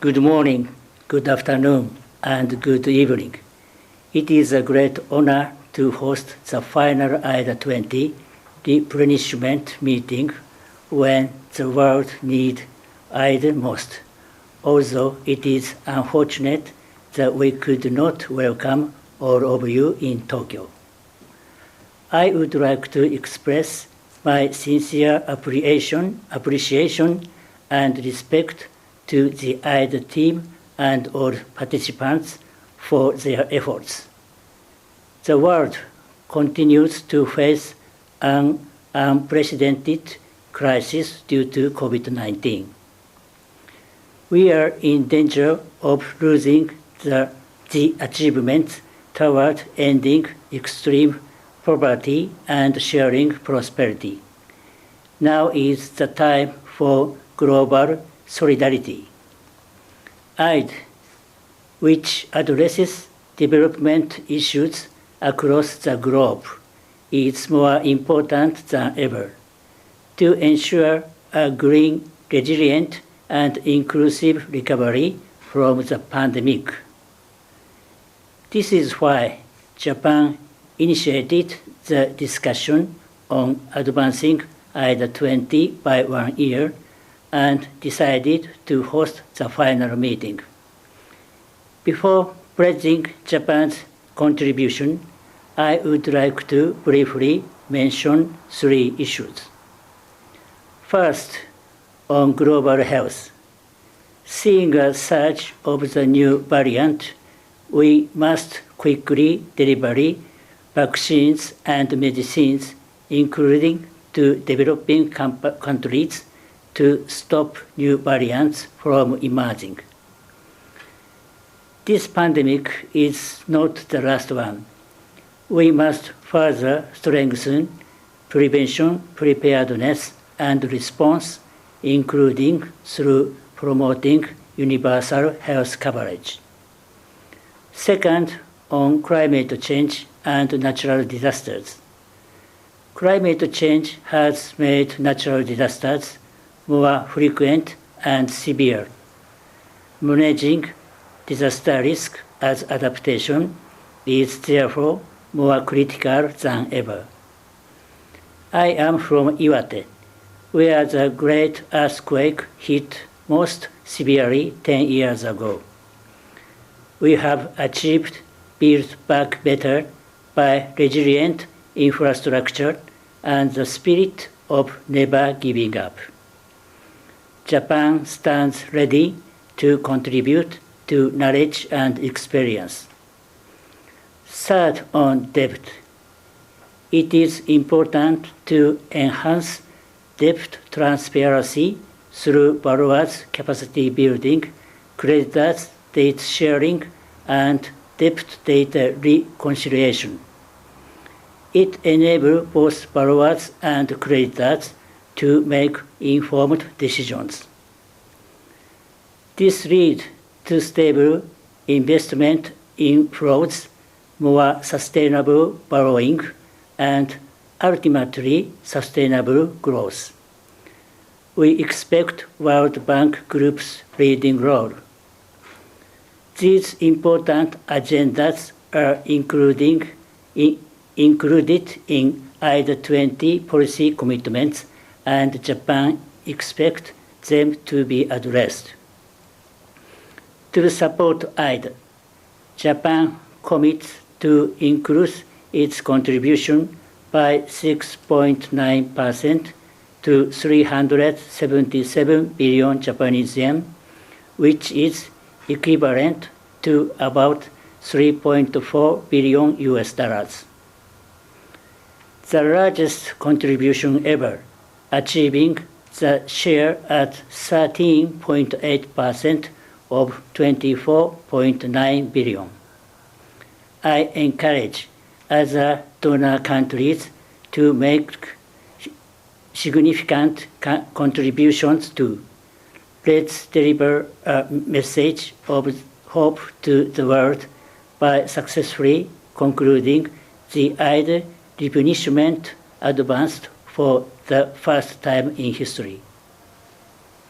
Good morning, good afternoon, and good evening. It is a great honor to host the final IDA 20 replenishment meeting when the world needs IDA most, although it is unfortunate that we could not welcome all of you in Tokyo. I would like to express my sincere appreciation and respect to the IDA team and all participants for their efforts. The world continues to face an unprecedented crisis due to COVID-19. We are in danger of losing the achievements toward ending extreme poverty and sharing prosperity. Now is the time for global solidarity. IDA, which addresses development issues across the globe, is more important than ever to ensure a green, resilient, and inclusive recovery from the pandemic. This is why Japan initiated the discussion on advancing IDA 20 by 1 year and decided to host the final meeting. Before pledging Japan's contribution, I would like to briefly mention 3 issues. First, on global health. Seeing a surge of the new variant, we must quickly deliver vaccines and medicines, including to developing countries, to stop new variants from emerging. This pandemic is not the last one. We must further strengthen prevention, preparedness, and response, including through promoting universal health coverage. Second, on climate change and natural disasters. Climate change has made natural disasters more frequent and severe. Managing disaster risk as adaptation is therefore more critical than ever. I am from Iwate, where the great earthquake hit most severely 10 years ago. We have achieved build back better by resilient infrastructure and the spirit of never giving up. Japan stands ready to contribute to knowledge and experience. Third, on debt. It is important to enhance debt transparency through borrowers' capacity building, creditors' data sharing, and debt data reconciliation. It enables both borrowers and creditors to make informed decisions. This leads to stable investment inflows, more sustainable borrowing, and ultimately sustainable growth. We expect World Bank Group's leading role. These important agendas are included in IDA 20 policy commitments, and Japan expects them to be addressed. To support IDA, Japan commits to increase its contribution by 6.9% to 377 billion Japanese yen, which is equivalent to about $3.4 billion. The largest contribution ever, achieving the share at 13.8% of 24.9 billion. I encourage other donor countries to make significant contributions too. Let's deliver a message of hope to the world by successfully concluding the IDA replenishment advanced for the first time in history.